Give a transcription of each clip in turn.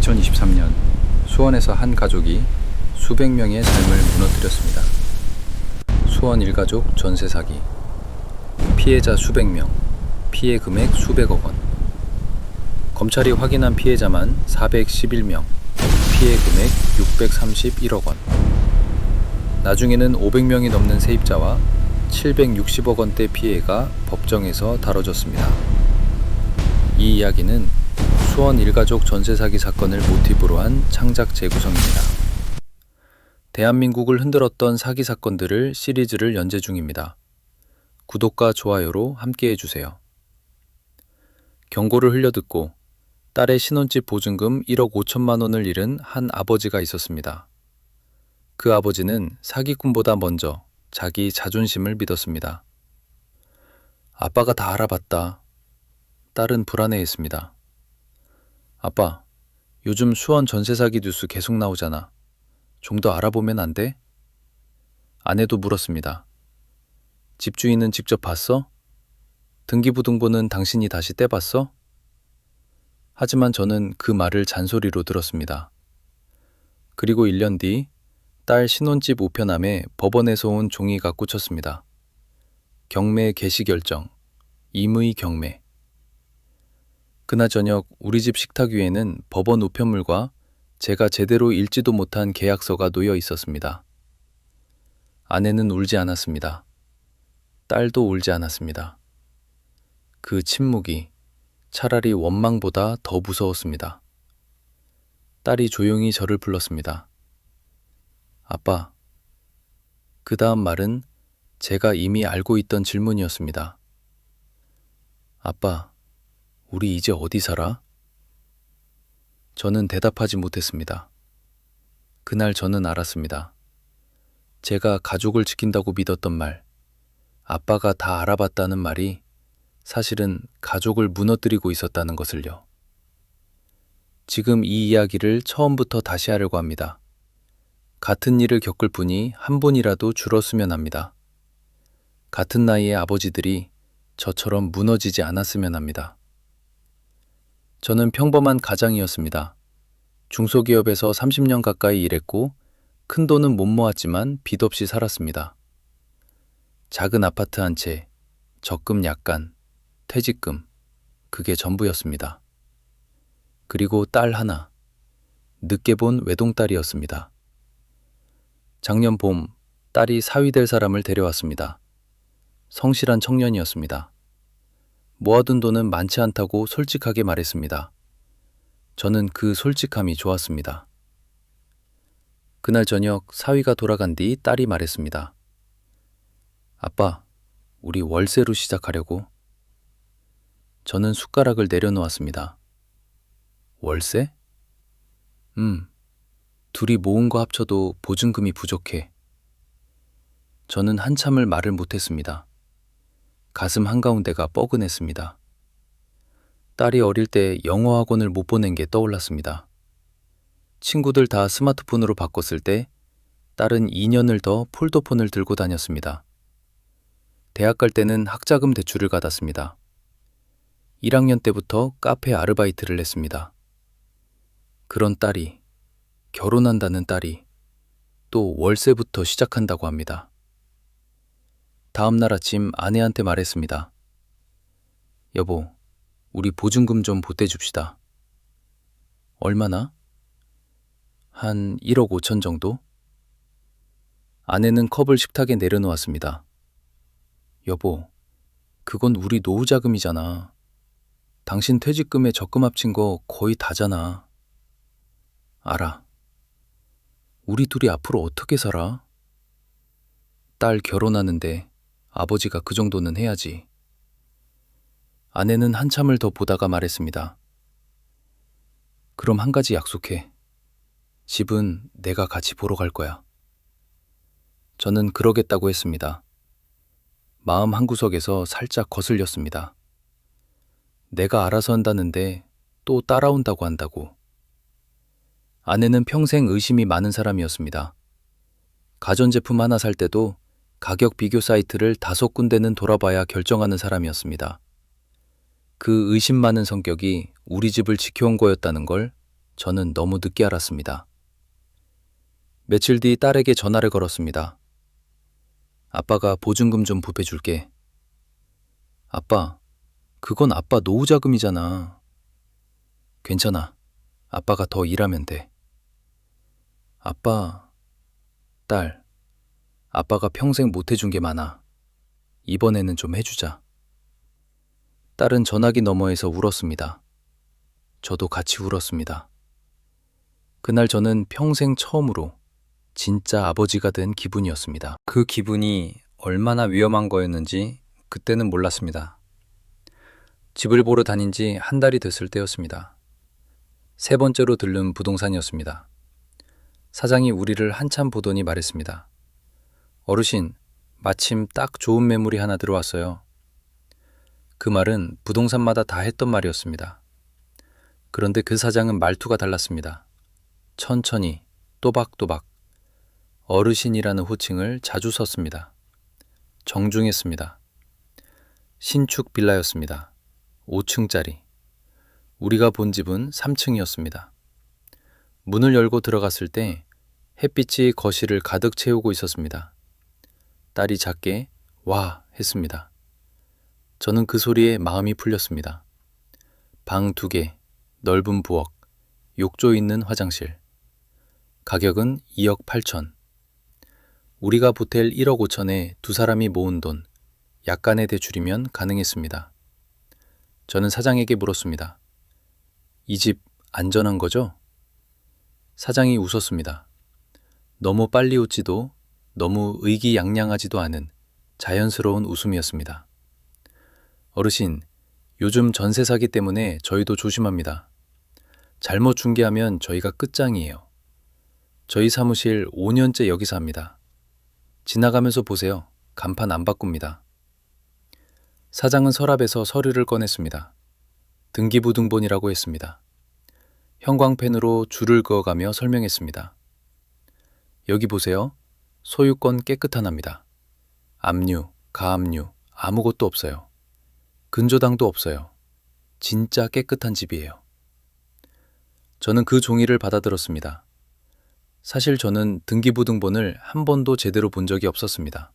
2023년 수원에서 한 가족이 수백 명의 삶을 무너뜨렸습니다. 수원 일가족 전세 사기. 피해자 수백 명, 피해 금액 수백억 원. 검찰이 확인한 피해자만 411명, 피해 금액 631억 원. 나중에는 500명이 넘는 세입자와 760억 원대 피해가 법정에서 다뤄졌습니다. 이 이야기는 수원 일가족 전세 사기 사건을 모티브로 한 창작 재구성입니다. 대한민국을 흔들었던 사기 사건들을 시리즈를 연재 중입니다. 구독과 좋아요로 함께해 주세요. 경고를 흘려듣고 딸의 신혼집 보증금 1억 5천만 원을 잃은 한 아버지가 있었습니다. 그 아버지는 사기꾼보다 먼저 자기 자존심을 믿었습니다. 아빠가 다 알아봤다. 딸은 불안해했습니다. 아빠, 요즘 수원 전세 사기 뉴스 계속 나오잖아. 좀 더 알아보면 안 돼? 아내도 물었습니다. 집주인은 직접 봤어? 등기부등본은 당신이 다시 떼봤어? 하지만 저는 그 말을 잔소리로 들었습니다. 그리고 1년 뒤 딸 신혼집 우편함에 법원에서 온 종이가 꽂혔습니다. 경매 개시 결정, 임의 경매. 그날 저녁 우리 집 식탁 위에는 법원 우편물과 제가 제대로 읽지도 못한 계약서가 놓여 있었습니다. 아내는 울지 않았습니다. 딸도 울지 않았습니다. 그 침묵이 차라리 원망보다 더 무서웠습니다. 딸이 조용히 저를 불렀습니다. 아빠. 그 다음 말은 제가 이미 알고 있던 질문이었습니다. 아빠, 우리 이제 어디 살아? 저는 대답하지 못했습니다. 그날 저는 알았습니다. 제가 가족을 지킨다고 믿었던 말, 아빠가 다 알아봤다는 말이 사실은 가족을 무너뜨리고 있었다는 것을요. 지금 이 이야기를 처음부터 다시 하려고 합니다. 같은 일을 겪을 분이 한 분이라도 줄었으면 합니다. 같은 나이의 아버지들이 저처럼 무너지지 않았으면 합니다. 저는 평범한 가장이었습니다. 중소기업에서 30년 가까이 일했고 큰 돈은 못 모았지만 빚 없이 살았습니다. 작은 아파트 한 채, 적금 약간, 퇴직금, 그게 전부였습니다. 그리고 딸 하나, 늦게 본 외동딸이었습니다. 작년 봄, 딸이 사위 될 사람을 데려왔습니다. 성실한 청년이었습니다. 모아둔 돈은 많지 않다고 솔직하게 말했습니다. 저는 그 솔직함이 좋았습니다. 그날 저녁 사위가 돌아간 뒤 딸이 말했습니다. 아빠, 우리 월세로 시작하려고. 저는 숟가락을 내려놓았습니다. 월세? 둘이 모은 거 합쳐도 보증금이 부족해. 저는 한참을 말을 못했습니다. 가슴 한가운데가 뻐근했습니다. 딸이 어릴 때 영어 학원을 못 보낸 게 떠올랐습니다. 친구들 다 스마트폰으로 바꿨을 때 딸은 2년을 더 폴더폰을 들고 다녔습니다. 대학 갈 때는 학자금 대출을 받았습니다. 1학년 때부터 카페 아르바이트를 했습니다. 그런 딸이, 결혼한다는 딸이 또 월세부터 시작한다고 합니다. 다음 날 아침 아내한테 말했습니다. 여보, 우리 보증금 좀 보태줍시다. 얼마나? 한 1억 5천 정도? 아내는 컵을 식탁에 내려놓았습니다. 여보, 그건 우리 노후 자금이잖아. 당신 퇴직금에 적금 합친 거 거의 다잖아. 알아. 우리 둘이 앞으로 어떻게 살아? 딸 결혼하는데 아버지가 그 정도는 해야지. 아내는 한참을 더 보다가 말했습니다. 그럼 한 가지 약속해. 집은 내가 같이 보러 갈 거야. 저는 그러겠다고 했습니다. 마음 한구석에서 살짝 거슬렸습니다. 내가 알아서 한다는데 또 따라온다고 한다고. 아내는 평생 의심이 많은 사람이었습니다. 가전제품 하나 살 때도 가격 비교 사이트를 5군데는 돌아봐야 결정하는 사람이었습니다. 그 의심 많은 성격이 우리 집을 지켜온 거였다는 걸 저는 너무 늦게 알았습니다. 며칠 뒤 딸에게 전화를 걸었습니다. 아빠가 보증금 좀 부패줄게. 아빠, 그건 아빠 노후자금이잖아. 괜찮아. 아빠가 더 일하면 돼. 아빠, 딸, 아빠가 평생 못 해준 게 많아. 이번에는 좀 해주자. 딸은 전화기 너머에서 울었습니다. 저도 같이 울었습니다. 그날 저는 평생 처음으로 진짜 아버지가 된 기분이었습니다. 그 기분이 얼마나 위험한 거였는지 그때는 몰랐습니다. 집을 보러 다닌 지 한 달이 됐을 때였습니다. 세 번째로 들른 부동산이었습니다. 사장이 우리를 한참 보더니 말했습니다. 어르신, 마침 딱 좋은 매물이 하나 들어왔어요. 그 말은 부동산마다 다 했던 말이었습니다. 그런데 그 사장은 말투가 달랐습니다. 천천히, 또박또박, 어르신이라는 호칭을 자주 썼습니다. 정중했습니다. 신축 빌라였습니다. 5층짜리. 우리가 본 집은 3층이었습니다. 문을 열고 들어갔을 때 햇빛이 거실을 가득 채우고 있었습니다. 딸이 작게 와 했습니다. 저는 그 소리에 마음이 풀렸습니다. 방 2개, 넓은 부엌, 욕조 있는 화장실. 가격은 2억 8천. 우리가 보탤 1억 5천에 두 사람이 모은 돈, 약간의 대출이면 가능했습니다. 저는 사장에게 물었습니다. 이 집 안전한 거죠? 사장이 웃었습니다. 너무 빨리 웃지도 너무 의기양양하지도 않은 자연스러운 웃음이었습니다. 어르신, 요즘 전세 사기 때문에 저희도 조심합니다. 잘못 중개하면 저희가 끝장이에요. 저희 사무실 5년째 여기서 합니다. 지나가면서 보세요. 간판 안 바꿉니다. 사장은 서랍에서 서류를 꺼냈습니다. 등기부등본이라고 했습니다. 형광펜으로 줄을 그어가며 설명했습니다. 여기 보세요. 소유권 깨끗하답니다. 압류, 가압류, 아무것도 없어요. 근저당도 없어요. 진짜 깨끗한 집이에요. 저는 그 종이를 받아들었습니다. 사실 저는 등기부등본을 한 번도 제대로 본 적이 없었습니다.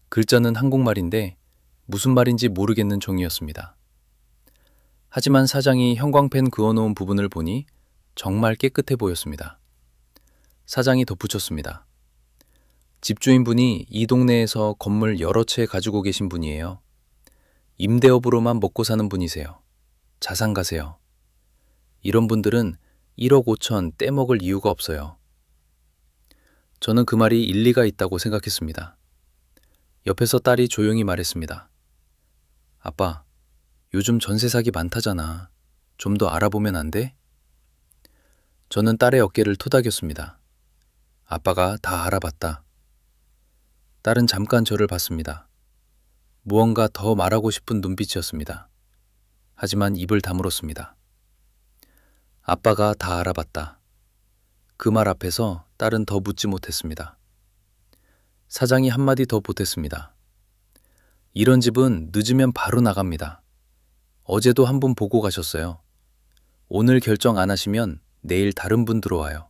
글자는 한국말인데 무슨 말인지 모르겠는 종이였습니다. 하지만 사장이 형광펜 그어놓은 부분을 보니 정말 깨끗해 보였습니다. 사장이 덧붙였습니다. 집주인분이 이 동네에서 건물 여러 채 가지고 계신 분이에요. 임대업으로만 먹고 사는 분이세요. 자산가세요. 이런 분들은 1억 5천 떼먹을 이유가 없어요. 저는 그 말이 일리가 있다고 생각했습니다. 옆에서 딸이 조용히 말했습니다. 아빠, 요즘 전세 사기 많다잖아. 좀 더 알아보면 안 돼? 저는 딸의 어깨를 토닥였습니다. 아빠가 다 알아봤다. 딸은 잠깐 저를 봤습니다. 무언가 더 말하고 싶은 눈빛이었습니다. 하지만 입을 다물었습니다. 아빠가 다 알아봤다. 그 말 앞에서 딸은 더 묻지 못했습니다. 사장이 한마디 더 보탰습니다. 이런 집은 늦으면 바로 나갑니다. 어제도 한 분 보고 가셨어요. 오늘 결정 안 하시면 내일 다른 분 들어와요.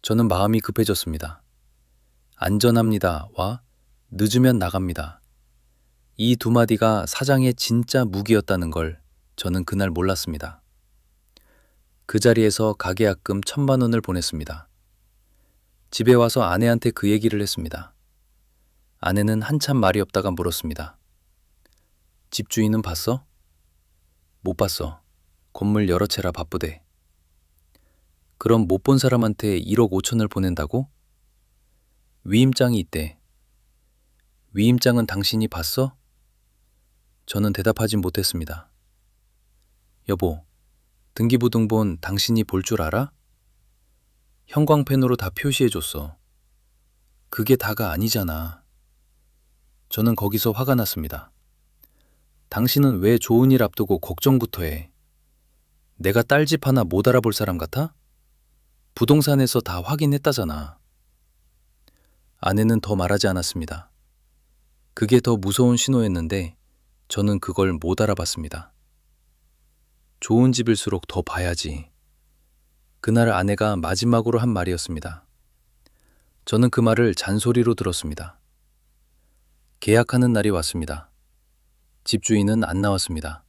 저는 마음이 급해졌습니다. 안전합니다와 늦으면 나갑니다. 이 두 마디가 사장의 진짜 무기였다는 걸 저는 그날 몰랐습니다. 그 자리에서 가계약금 1,000만 원을 보냈습니다. 집에 와서 아내한테 그 얘기를 했습니다. 아내는 한참 말이 없다가 물었습니다. 집주인은 봤어? 못 봤어. 건물 여러 채라 바쁘대. 그럼 못 본 사람한테 1억 5천을 보낸다고? 위임장이 있대. 위임장은 당신이 봤어? 저는 대답하진 못했습니다. 여보, 등기부등본 당신이 볼 줄 알아? 형광펜으로 다 표시해줬어. 그게 다가 아니잖아. 저는 거기서 화가 났습니다. 당신은 왜 좋은 일 앞두고 걱정부터 해? 내가 딸 집 하나 못 알아볼 사람 같아? 부동산에서 다 확인했다잖아. 아내는 더 말하지 않았습니다. 그게 더 무서운 신호였는데 저는 그걸 못 알아봤습니다. 좋은 집일수록 더 봐야지. 그날 아내가 마지막으로 한 말이었습니다. 저는 그 말을 잔소리로 들었습니다. 계약하는 날이 왔습니다. 집주인은 안 나왔습니다.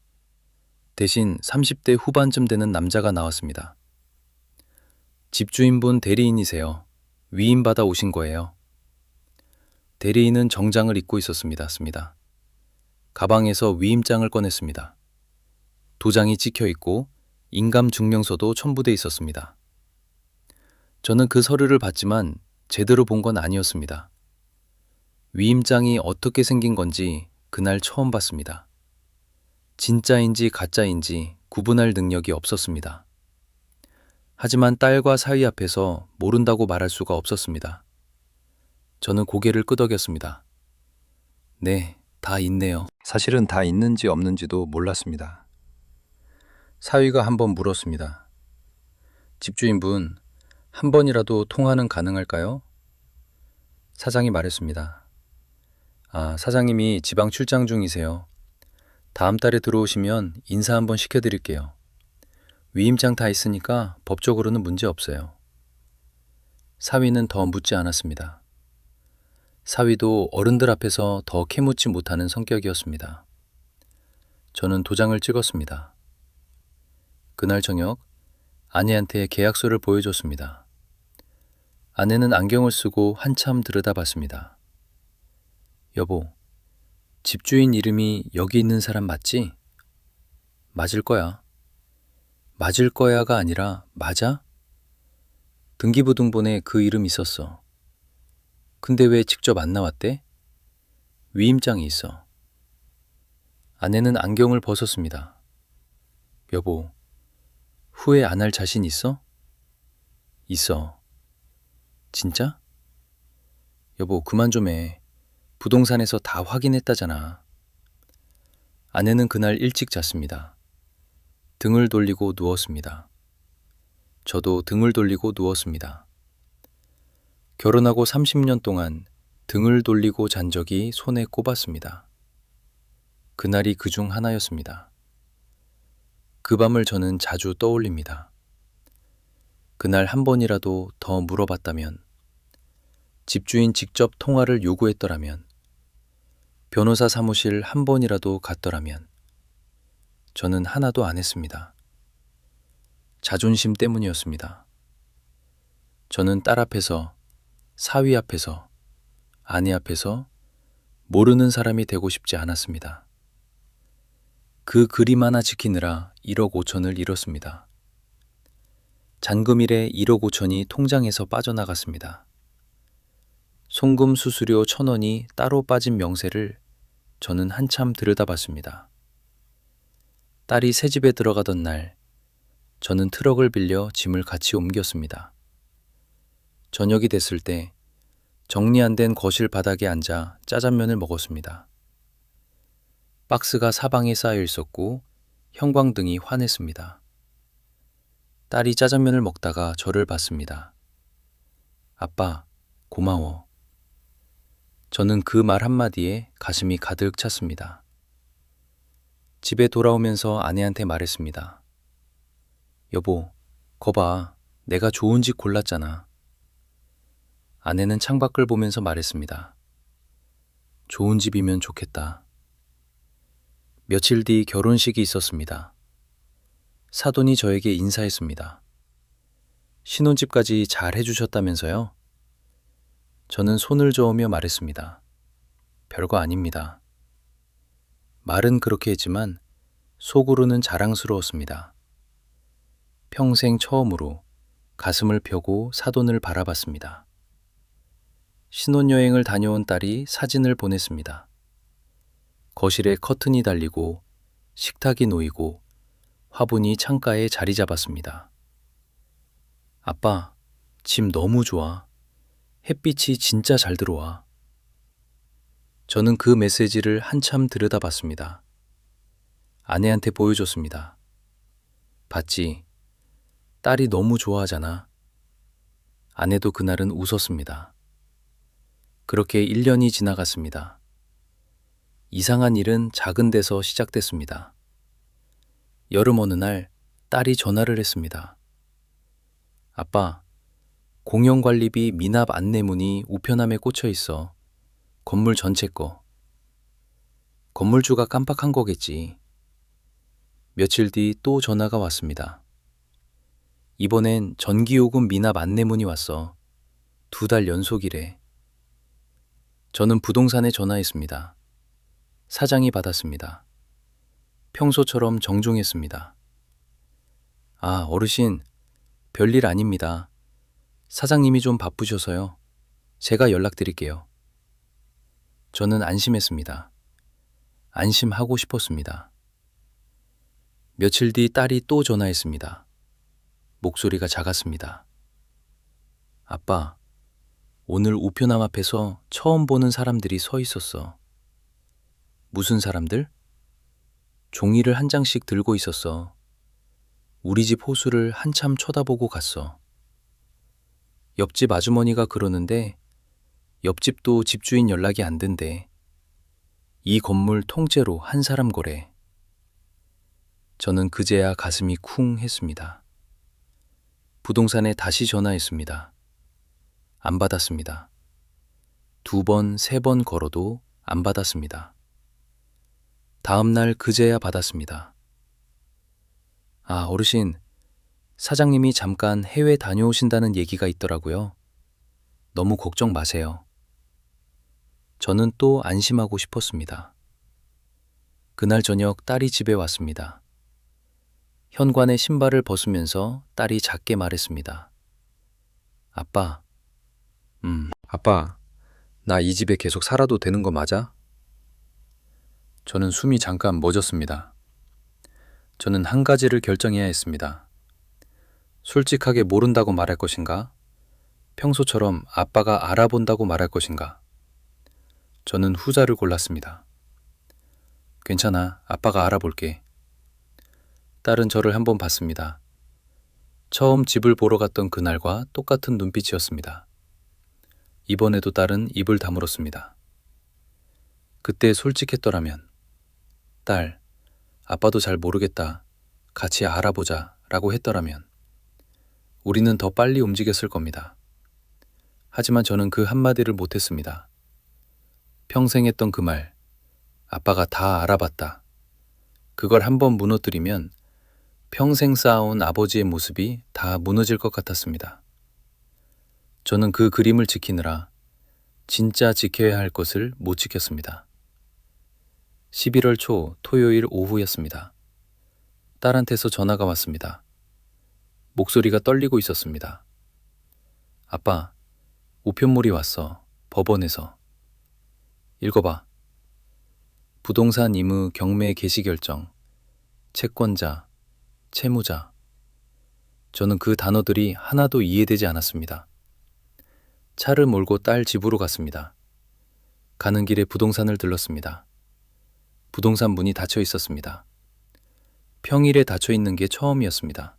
대신 30대 후반쯤 되는 남자가 나왔습니다. 집주인분 대리인이세요. 위임받아 오신 거예요. 대리인은 정장을 입고 있었습니다. 가방에서 위임장을 꺼냈습니다. 도장이 찍혀 있고 인감증명서도 첨부돼 있었습니다. 저는 그 서류를 봤지만 제대로 본 건 아니었습니다. 위임장이 어떻게 생긴 건지 그날 처음 봤습니다. 진짜인지 가짜인지 구분할 능력이 없었습니다. 하지만 딸과 사위 앞에서 모른다고 말할 수가 없었습니다. 저는 고개를 끄덕였습니다. 네, 다 있네요. 사실은 다 있는지 없는지도 몰랐습니다. 사위가 한번 물었습니다. 집주인분, 한 번이라도 통화는 가능할까요? 사장이 말했습니다. 아, 사장님이 지방 출장 중이세요. 다음 달에 들어오시면 인사 한번 시켜드릴게요. 위임장 다 있으니까 법적으로는 문제 없어요. 사위는 더 묻지 않았습니다. 사위도 어른들 앞에서 더 캐묻지 못하는 성격이었습니다. 저는 도장을 찍었습니다. 그날 저녁 아내한테 계약서를 보여줬습니다. 아내는 안경을 쓰고 한참 들여다봤습니다. 여보, 집주인 이름이 여기 있는 사람 맞지? 맞을 거야. 맞을 거야가 아니라 맞아? 등기부등본에 그 이름 있었어. 근데 왜 직접 안 나왔대? 위임장이 있어. 아내는 안경을 벗었습니다. 여보, 후회 안 할 자신 있어? 있어. 진짜? 여보, 그만 좀 해. 부동산에서 다 확인했다잖아. 아내는 그날 일찍 잤습니다. 등을 돌리고 누웠습니다. 저도 등을 돌리고 누웠습니다. 결혼하고 30년 동안 등을 돌리고 잔 적이 손에 꼽았습니다. 그날이 그중 하나였습니다. 그 밤을 저는 자주 떠올립니다. 그날 한 번이라도 더 물어봤다면, 집주인 직접 통화를 요구했더라면, 변호사 사무실 한 번이라도 갔더라면, 저는 하나도 안 했습니다. 자존심 때문이었습니다. 저는 딸 앞에서, 사위 앞에서, 아내 앞에서 모르는 사람이 되고 싶지 않았습니다. 그 그림 하나 지키느라 1억 5천을 잃었습니다. 잔금일에 1억 5천이 통장에서 빠져나갔습니다. 송금 수수료 1,000원이 따로 빠진 명세를 저는 한참 들여다봤습니다. 딸이 새집에 들어가던 날, 저는 트럭을 빌려 짐을 같이 옮겼습니다. 저녁이 됐을 때 정리 안 된 거실 바닥에 앉아 짜장면을 먹었습니다. 박스가 사방에 쌓여 있었고 형광등이 환했습니다. 딸이 짜장면을 먹다가 저를 봤습니다. 아빠, 고마워. 저는 그 말 한마디에 가슴이 가득 찼습니다. 집에 돌아오면서 아내한테 말했습니다. 여보, 거봐, 내가 좋은 집 골랐잖아. 아내는 창밖을 보면서 말했습니다. 좋은 집이면 좋겠다. 며칠 뒤 결혼식이 있었습니다. 사돈이 저에게 인사했습니다. 신혼집까지 잘 해주셨다면서요? 저는 손을 저으며 말했습니다. 별거 아닙니다. 말은 그렇게 했지만 속으로는 자랑스러웠습니다. 평생 처음으로 가슴을 펴고 사돈을 바라봤습니다. 신혼여행을 다녀온 딸이 사진을 보냈습니다. 거실에 커튼이 달리고 식탁이 놓이고 화분이 창가에 자리 잡았습니다. 아빠, 집 너무 좋아. 햇빛이 진짜 잘 들어와. 저는 그 메시지를 한참 들여다봤습니다. 아내한테 보여줬습니다. 봤지? 딸이 너무 좋아하잖아. 아내도 그날은 웃었습니다. 그렇게 1년이 지나갔습니다. 이상한 일은 작은 데서 시작됐습니다. 여름 어느 날 딸이 전화를 했습니다. 아빠, 공영관리비 미납 안내문이 우편함에 꽂혀 있어. 건물 전체 거. 건물주가 깜빡한 거겠지. 며칠 뒤 또 전화가 왔습니다. 이번엔 전기요금 미납 안내문이 왔어. 2달 연속이래. 저는 부동산에 전화했습니다. 사장이 받았습니다. 평소처럼 정중했습니다. 아, 어르신, 별일 아닙니다. 사장님이 좀 바쁘셔서요. 제가 연락드릴게요. 저는 안심했습니다. 안심하고 싶었습니다. 며칠 뒤 딸이 또 전화했습니다. 목소리가 작았습니다. 아빠, 오늘 우편함 앞에서 처음 보는 사람들이 서 있었어. 무슨 사람들? 종이를 한 장씩 들고 있었어. 우리 집 호수를 한참 쳐다보고 갔어. 옆집 아주머니가 그러는데 옆집도 집주인 연락이 안 된대. 이 건물 통째로 한 사람 거래. 저는 그제야 가슴이 쿵 했습니다. 부동산에 다시 전화했습니다. 안 받았습니다. 2번, 3번 걸어도 안 받았습니다. 다음 날 그제야 받았습니다. 아, 어르신, 사장님이 잠깐 해외 다녀오신다는 얘기가 있더라고요. 너무 걱정 마세요. 저는 또 안심하고 싶었습니다. 그날 저녁 딸이 집에 왔습니다. 현관에 신발을 벗으면서 딸이 작게 말했습니다. 아빠, 아빠, 나 이 집에 계속 살아도 되는 거 맞아? 저는 숨이 잠깐 멎었습니다. 저는 한 가지를 결정해야 했습니다. 솔직하게 모른다고 말할 것인가? 평소처럼 아빠가 알아본다고 말할 것인가? 저는 후자를 골랐습니다. 괜찮아, 아빠가 알아볼게. 딸은 저를 한번 봤습니다. 처음 집을 보러 갔던 그날과 똑같은 눈빛이었습니다. 이번에도 딸은 입을 다물었습니다. 그때 솔직했더라면, 딸, 아빠도 잘 모르겠다. 같이 알아보자 라고 했더라면 우리는 더 빨리 움직였을 겁니다. 하지만 저는 그 한마디를 못했습니다. 평생 했던 그 말, 아빠가 다 알아봤다. 그걸 한번 무너뜨리면 평생 쌓아온 아버지의 모습이 다 무너질 것 같았습니다. 저는 그 그림을 지키느라 진짜 지켜야 할 것을 못 지켰습니다. 11월 초 토요일 오후였습니다. 딸한테서 전화가 왔습니다. 목소리가 떨리고 있었습니다. 아빠, 우편물이 왔어. 법원에서. 읽어봐. 부동산 임의 경매 개시 결정, 채권자, 채무자. 저는 그 단어들이 하나도 이해되지 않았습니다. 차를 몰고 딸 집으로 갔습니다. 가는 길에 부동산을 들렀습니다. 부동산 문이 닫혀 있었습니다. 평일에 닫혀 있는 게 처음이었습니다.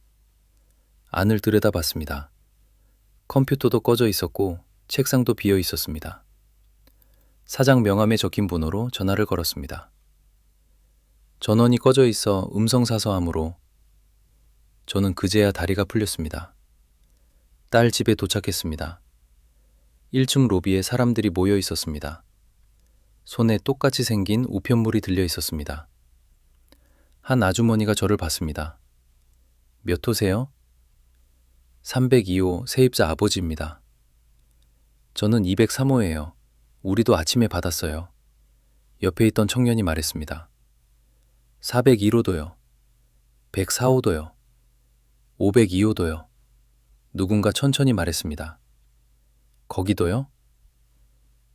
안을 들여다봤습니다. 컴퓨터도 꺼져 있었고 책상도 비어 있었습니다. 사장 명함에 적힌 번호로 전화를 걸었습니다. 전원이 꺼져 있어 음성사서함으로 저는 그제야 다리가 풀렸습니다. 딸 집에 도착했습니다. 1층 로비에 사람들이 모여 있었습니다. 손에 똑같이 생긴 우편물이 들려 있었습니다. 한 아주머니가 저를 봤습니다. 몇 호세요? 302호 세입자 아버지입니다. 저는 203호예요. 우리도 아침에 받았어요. 옆에 있던 청년이 말했습니다. 401호도요. 104호도요. 502호도요. 누군가 천천히 말했습니다. 거기도요?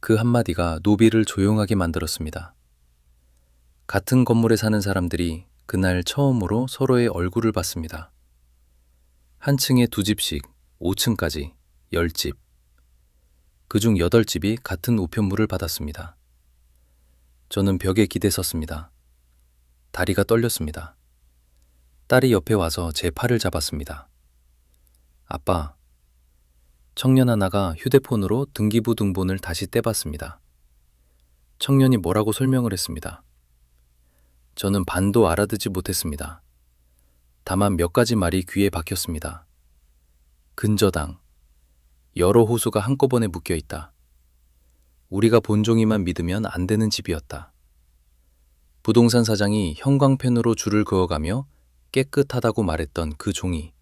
그 한마디가 노비를 조용하게 만들었습니다. 같은 건물에 사는 사람들이 그날 처음으로 서로의 얼굴을 봤습니다. 한 층에 2집씩 5층까지 10집. 그중 8집이 같은 우편물을 받았습니다. 저는 벽에 기대 섰습니다. 다리가 떨렸습니다. 딸이 옆에 와서 제 팔을 잡았습니다. 아빠, 청년 하나가 휴대폰으로 등기부 등본을 다시 떼봤습니다. 청년이 뭐라고 설명을 했습니다. 저는 반도 알아듣지 못했습니다. 다만 몇 가지 말이 귀에 박혔습니다. 근저당, 여러 호수가 한꺼번에 묶여 있다. 우리가 본종이만 믿으면 안 되는 집이었다. 부동산 사장이 형광펜으로 줄을 그어가며 깨끗하다고 말했던 그 종이.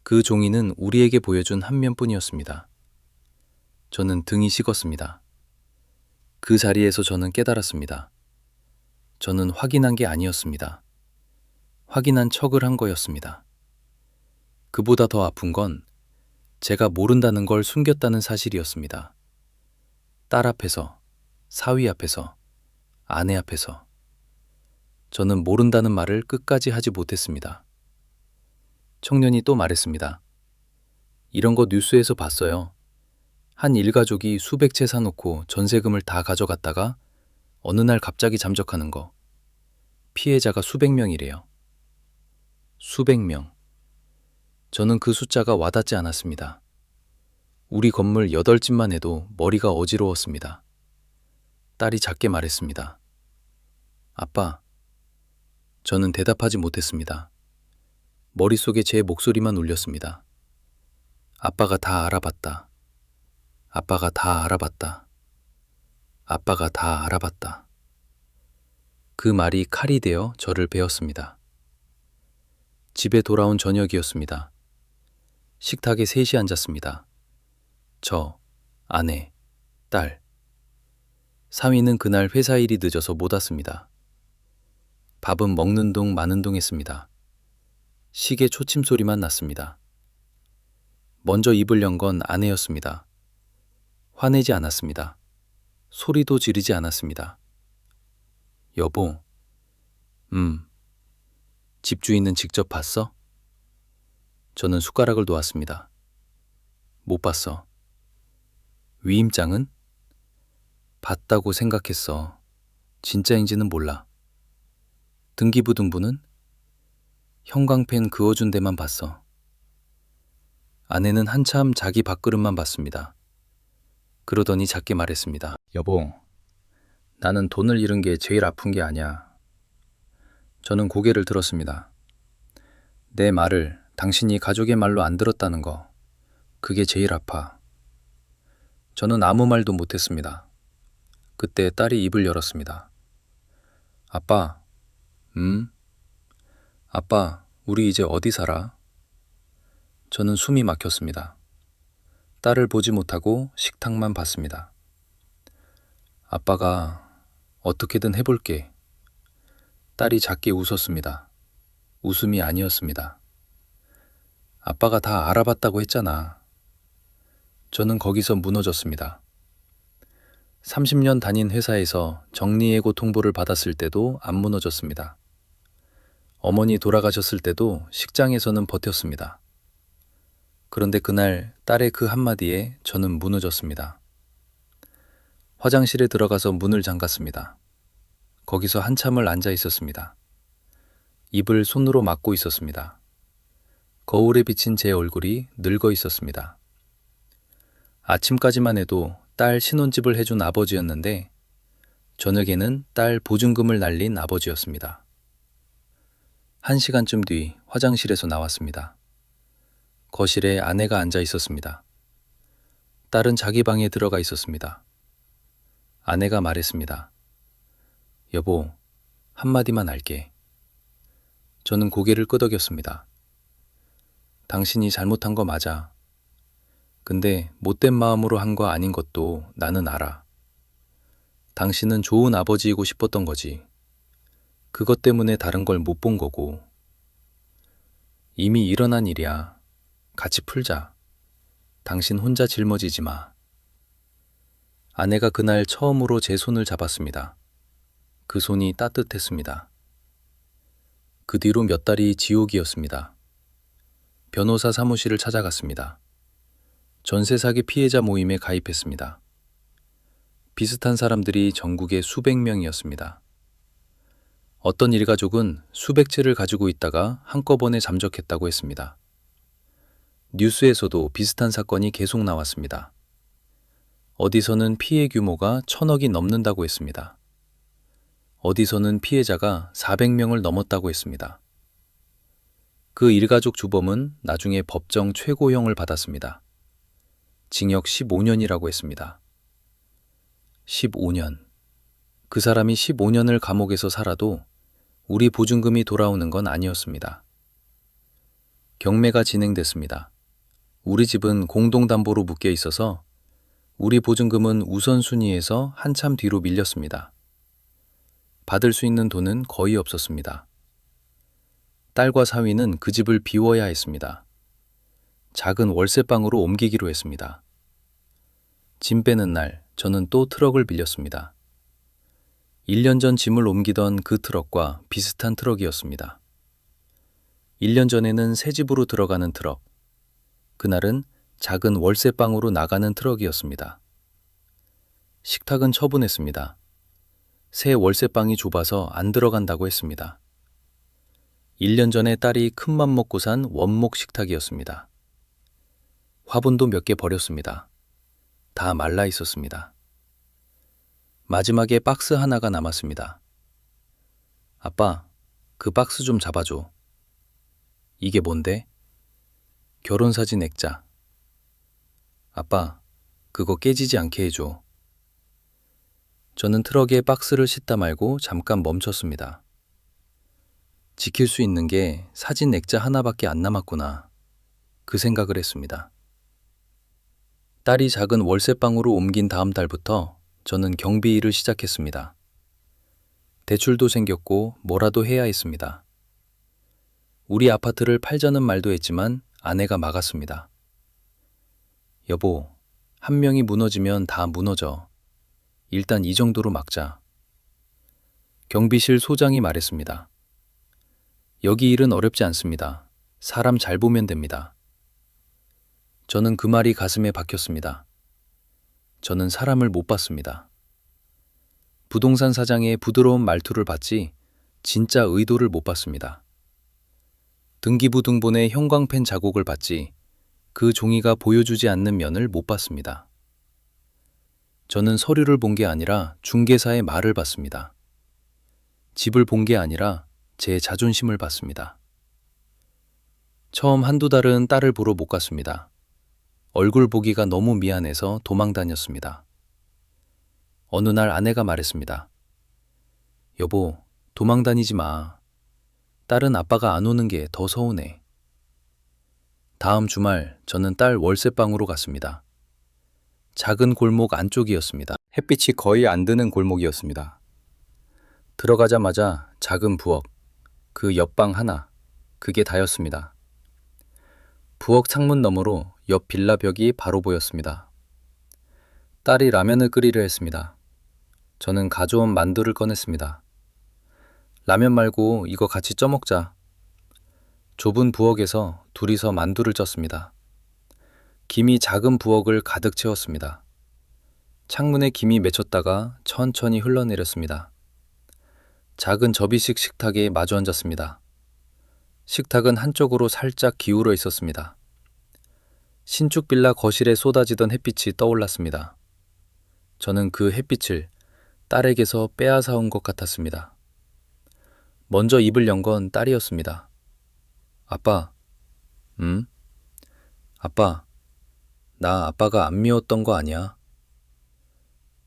그 종이는 우리에게 보여준 한 면뿐이었습니다. 저는 등이 식었습니다. 그 자리에서 저는 깨달았습니다. 저는 확인한 게 아니었습니다. 확인한 척을 한 거였습니다. 그보다 더 아픈 건 제가 모른다는 걸 숨겼다는 사실이었습니다. 딸 앞에서, 사위 앞에서, 아내 앞에서. 저는 모른다는 말을 끝까지 하지 못했습니다. 청년이 또 말했습니다. 이런 거 뉴스에서 봤어요. 한 일가족이 수백 채 사놓고 전세금을 다 가져갔다가 어느 날 갑자기 잠적하는 거. 피해자가 수백 명이래요. 수백 명. 저는 그 숫자가 와닿지 않았습니다. 우리 건물 8집만 해도 머리가 어지러웠습니다. 딸이 작게 말했습니다. 아빠. 저는 대답하지 못했습니다. 머릿속에 제 목소리만 울렸습니다. 아빠가 다 알아봤다. 아빠가 다 알아봤다. 아빠가 다 알아봤다. 그 말이 칼이 되어 저를 베었습니다. 집에 돌아온 저녁이었습니다. 식탁에 셋이 앉았습니다. 저, 아내, 딸. 사위는 그날 회사 일이 늦어서 못 왔습니다. 밥은 먹는 둥 마는 둥 했습니다. 시계 초침 소리만 났습니다. 먼저 입을 연 건 아내였습니다. 화내지 않았습니다. 소리도 지르지 않았습니다. 여보, 집주인은 직접 봤어? 저는 숟가락을 놓았습니다. 못 봤어. 위임장은? 봤다고 생각했어. 진짜인지는 몰라. 등기부등본은? 형광펜 그어준 데만 봤어. 아내는 한참 자기 밥그릇만 봤습니다. 그러더니 작게 말했습니다. 여보, 나는 돈을 잃은 게 제일 아픈 게 아니야. 저는 고개를 들었습니다. 내 말을 당신이 가족의 말로 안 들었다는 거, 그게 제일 아파. 저는 아무 말도 못했습니다. 그때 딸이 입을 열었습니다. 아빠, 아빠, 우리 이제 어디 살아? 저는 숨이 막혔습니다. 딸을 보지 못하고 식탁만 봤습니다. 아빠가 어떻게든 해볼게. 딸이 작게 웃었습니다. 웃음이 아니었습니다. 아빠가 다 알아봤다고 했잖아. 저는 거기서 무너졌습니다. 30년 다닌 회사에서 정리해고 통보를 받았을 때도 안 무너졌습니다. 어머니 돌아가셨을 때도 식장에서는 버텼습니다. 그런데 그날 딸의 그 한마디에 저는 무너졌습니다. 화장실에 들어가서 문을 잠갔습니다. 거기서 한참을 앉아 있었습니다. 입을 손으로 막고 있었습니다. 거울에 비친 제 얼굴이 늙어 있었습니다. 아침까지만 해도 딸 신혼집을 해준 아버지였는데 저녁에는 딸 보증금을 날린 아버지였습니다. 1시간쯤 뒤 화장실에서 나왔습니다. 거실에 아내가 앉아 있었습니다. 딸은 자기 방에 들어가 있었습니다. 아내가 말했습니다. 여보, 한마디만 할게. 저는 고개를 끄덕였습니다. 당신이 잘못한 거 맞아. 근데 못된 마음으로 한 거 아닌 것도 나는 알아. 당신은 좋은 아버지이고 싶었던 거지. 그것 때문에 다른 걸 못 본 거고. 이미 일어난 일이야. 같이 풀자. 당신 혼자 짊어지지 마. 아내가 그날 처음으로 제 손을 잡았습니다. 그 손이 따뜻했습니다. 그 뒤로 몇 달이 지옥이었습니다. 변호사 사무실을 찾아갔습니다. 전세 사기 피해자 모임에 가입했습니다. 비슷한 사람들이 전국에 수백 명이었습니다. 어떤 일가족은 수백 채를 가지고 있다가 한꺼번에 잠적했다고 했습니다. 뉴스에서도 비슷한 사건이 계속 나왔습니다. 어디서는 피해 규모가 1,000억이 넘는다고 했습니다. 어디서는 피해자가 400명을 넘었다고 했습니다. 그 일가족 주범은 나중에 법정 최고형을 받았습니다. 징역 15년이라고 했습니다. 15년. 그 사람이 15년을 감옥에서 살아도 우리 보증금이 돌아오는 건 아니었습니다. 경매가 진행됐습니다. 우리 집은 공동담보로 묶여 있어서 우리 보증금은 우선순위에서 한참 뒤로 밀렸습니다. 받을 수 있는 돈은 거의 없었습니다. 딸과 사위는 그 집을 비워야 했습니다. 작은 월세방으로 옮기기로 했습니다. 짐 빼는 날 저는 또 트럭을 빌렸습니다. 1년 전 짐을 옮기던 그 트럭과 비슷한 트럭이었습니다. 1년 전에는 새 집으로 들어가는 트럭, 그날은 작은 월세방으로 나가는 트럭이었습니다. 식탁은 처분했습니다. 새 월세방이 좁아서 안 들어간다고 했습니다. 1년 전에 딸이 큰맘 먹고 산 원목 식탁이었습니다. 화분도 몇 개 버렸습니다. 다 말라 있었습니다. 마지막에 박스 하나가 남았습니다. 아빠, 그 박스 좀 잡아줘. 이게 뭔데? 결혼사진 액자. 아빠, 그거 깨지지 않게 해줘. 저는 트럭에 박스를 싣다 말고 잠깐 멈췄습니다. 지킬 수 있는 게 사진 액자 하나밖에 안 남았구나. 그 생각을 했습니다. 딸이 작은 월세방으로 옮긴 다음 달부터 저는 경비 일을 시작했습니다. 대출도 생겼고 뭐라도 해야 했습니다. 우리 아파트를 팔자는 말도 했지만 아내가 막았습니다. 여보, 한 명이 무너지면 다 무너져. 일단 이 정도로 막자. 경비실 소장이 말했습니다. 여기 일은 어렵지 않습니다. 사람 잘 보면 됩니다. 저는 그 말이 가슴에 박혔습니다. 저는 사람을 못 봤습니다. 부동산 사장의 부드러운 말투를 봤지 진짜 의도를 못 봤습니다. 등기부 등본의 형광펜 자국을 봤지 그 종이가 보여주지 않는 면을 못 봤습니다. 저는 서류를 본 게 아니라 중개사의 말을 봤습니다. 집을 본 게 아니라 제 자존심을 봤습니다. 처음 한두 달은 딸을 보러 못 갔습니다. 얼굴 보기가 너무 미안해서 도망 다녔습니다. 어느 날 아내가 말했습니다. 여보, 도망 다니지 마. 딸은 아빠가 안 오는 게 더 서운해. 다음 주말 저는 딸 월세방으로 갔습니다. 작은 골목 안쪽이었습니다. 햇빛이 거의 안 드는 골목이었습니다. 들어가자마자 작은 부엌, 그 옆방 하나, 그게 다였습니다. 부엌 창문 너머로 옆 빌라 벽이 바로 보였습니다. 딸이 라면을 끓이려 했습니다. 저는 가져온 만두를 꺼냈습니다. 라면 말고 이거 같이 쪄먹자. 좁은 부엌에서 둘이서 만두를 쪘습니다. 김이 작은 부엌을 가득 채웠습니다. 창문에 김이 맺혔다가 천천히 흘러내렸습니다. 작은 접이식 식탁에 마주 앉았습니다. 식탁은 한쪽으로 살짝 기울어 있었습니다. 신축 빌라 거실에 쏟아지던 햇빛이 떠올랐습니다. 저는 그 햇빛을 딸에게서 빼앗아온 것 같았습니다. 먼저 입을 연 건 딸이었습니다. 아빠, 아빠, 나 아빠가 안 미웠던 거 아니야?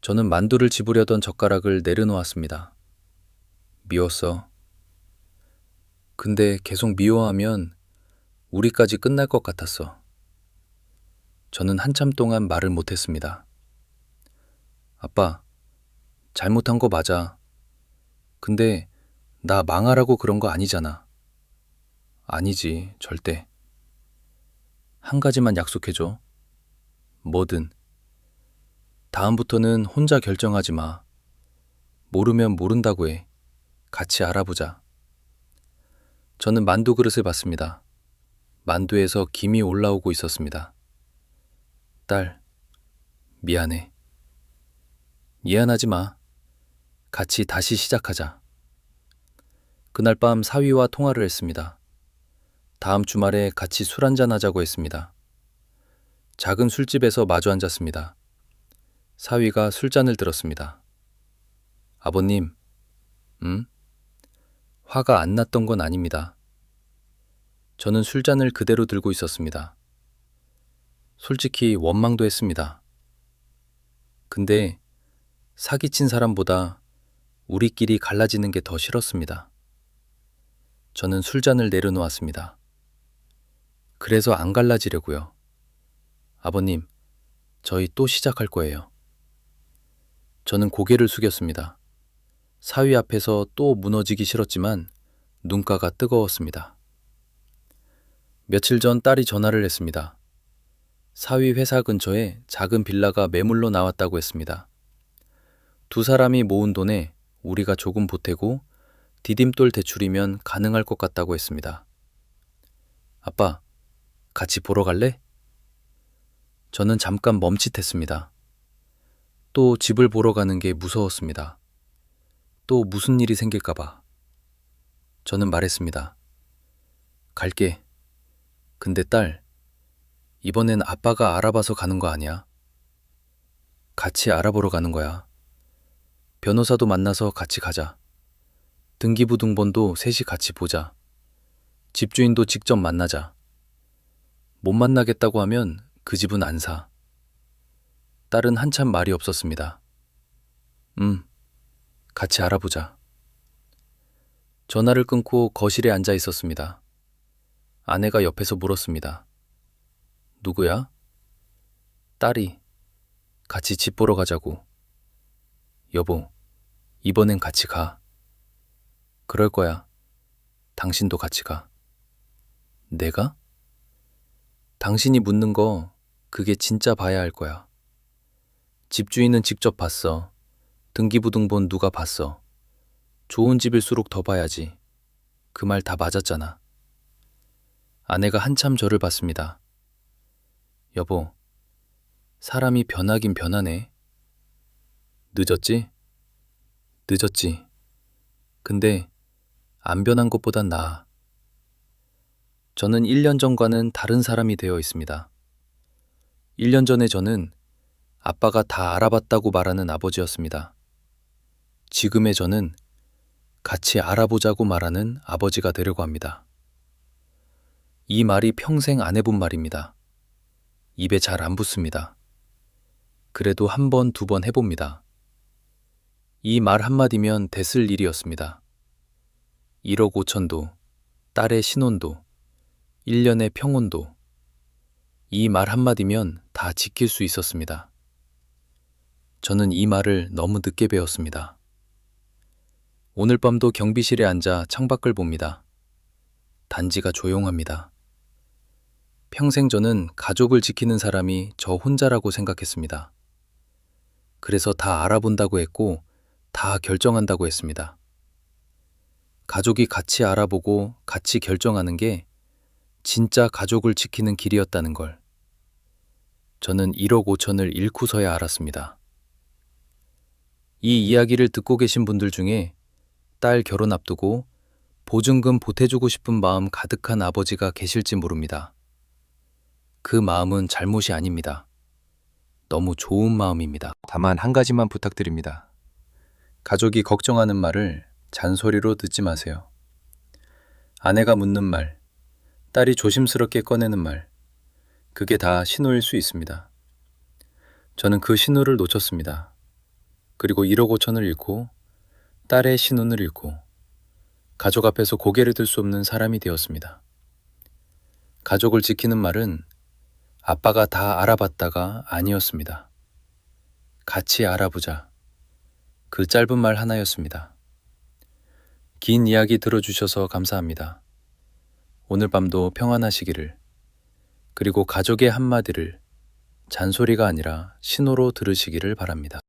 저는 만두를 집으려던 젓가락을 내려놓았습니다. 미웠어. 근데 계속 미워하면 우리까지 끝날 것 같았어. 저는 한참 동안 말을 못했습니다. 아빠, 잘못한 거 맞아. 근데 나 망하라고 그런 거 아니잖아. 아니지, 절대. 한 가지만 약속해줘. 뭐든. 다음부터는 혼자 결정하지 마. 모르면 모른다고 해. 같이 알아보자. 저는 만두 그릇을 봤습니다. 만두에서 김이 올라오고 있었습니다. 딸, 미안해. 미안하지 마. 같이 다시 시작하자. 그날 밤 사위와 통화를 했습니다. 다음 주말에 같이 술 한잔 하자고 했습니다. 작은 술집에서 마주 앉았습니다. 사위가 술잔을 들었습니다. 아버님, 화가 안 났던 건 아닙니다. 저는 술잔을 그대로 들고 있었습니다. 솔직히 원망도 했습니다. 근데 사기친 사람보다 우리끼리 갈라지는 게 더 싫었습니다. 저는 술잔을 내려놓았습니다. 그래서 안 갈라지려고요. 아버님, 저희 또 시작할 거예요. 저는 고개를 숙였습니다. 사위 앞에서 또 무너지기 싫었지만 눈가가 뜨거웠습니다. 며칠 전 딸이 전화를 했습니다. 사위 회사 근처에 작은 빌라가 매물로 나왔다고 했습니다. 두 사람이 모은 돈에 우리가 조금 보태고 디딤돌 대출이면 가능할 것 같다고 했습니다. 아빠, 같이 보러 갈래? 저는 잠깐 멈칫했습니다. 또 집을 보러 가는 게 무서웠습니다. 또 무슨 일이 생길까봐. 저는 말했습니다. 갈게. 근데 딸, 이번엔 아빠가 알아봐서 가는 거 아니야? 같이 알아보러 가는 거야. 변호사도 만나서 같이 가자. 등기부등본도 셋이 같이 보자. 집주인도 직접 만나자. 못 만나겠다고 하면 그 집은 안 사. 딸은 한참 말이 없었습니다. 같이 알아보자. 전화를 끊고 거실에 앉아 있었습니다. 아내가 옆에서 물었습니다. 누구야? 딸이. 같이 집 보러 가자고. 여보, 이번엔 같이 가. 그럴 거야. 당신도 같이 가. 내가? 당신이 묻는 거 그게 진짜 봐야 할 거야. 집주인은 직접 봤어. 등기부등본 누가 봤어. 좋은 집일수록 더 봐야지. 그 말 다 맞았잖아. 아내가 한참 저를 봤습니다. 여보, 사람이 변하긴 변하네. 늦었지? 늦었지. 근데 안 변한 것보단 나아. 저는 1년 전과는 다른 사람이 되어 있습니다. 1년 전에 저는 아빠가 다 알아봤다고 말하는 아버지였습니다. 지금의 저는 같이 알아보자고 말하는 아버지가 되려고 합니다. 이 말이 평생 안 해본 말입니다. 입에 잘 안 붙습니다. 그래도 한 번, 두 번 해봅니다. 이 말 한마디면 됐을 일이었습니다. 1억 5천도, 딸의 신혼도, 1년의 평혼도, 이 말 한마디면 다 지킬 수 있었습니다. 저는 이 말을 너무 늦게 배웠습니다. 오늘 밤도 경비실에 앉아 창밖을 봅니다. 단지가 조용합니다. 평생 저는 가족을 지키는 사람이 저 혼자라고 생각했습니다. 그래서 다 알아본다고 했고 다 결정한다고 했습니다. 가족이 같이 알아보고 같이 결정하는 게 진짜 가족을 지키는 길이었다는 걸 저는 1억 5천을 잃고서야 알았습니다. 이 이야기를 듣고 계신 분들 중에 딸 결혼 앞두고 보증금 보태주고 싶은 마음 가득한 아버지가 계실지 모릅니다. 그 마음은 잘못이 아닙니다. 너무 좋은 마음입니다. 다만 한 가지만 부탁드립니다. 가족이 걱정하는 말을 잔소리로 듣지 마세요. 아내가 묻는 말, 딸이 조심스럽게 꺼내는 말, 그게 다 신호일 수 있습니다. 저는 그 신호를 놓쳤습니다. 그리고 1억 5천을 잃고 딸의 신혼을 잃고 가족 앞에서 고개를 들 수 없는 사람이 되었습니다. 가족을 지키는 말은 아빠가 다 알아봤다가 아니었습니다. 같이 알아보자. 그 짧은 말 하나였습니다. 긴 이야기 들어주셔서 감사합니다. 오늘 밤도 평안하시기를, 그리고 가족의 한마디를 잔소리가 아니라 신호로 들으시기를 바랍니다.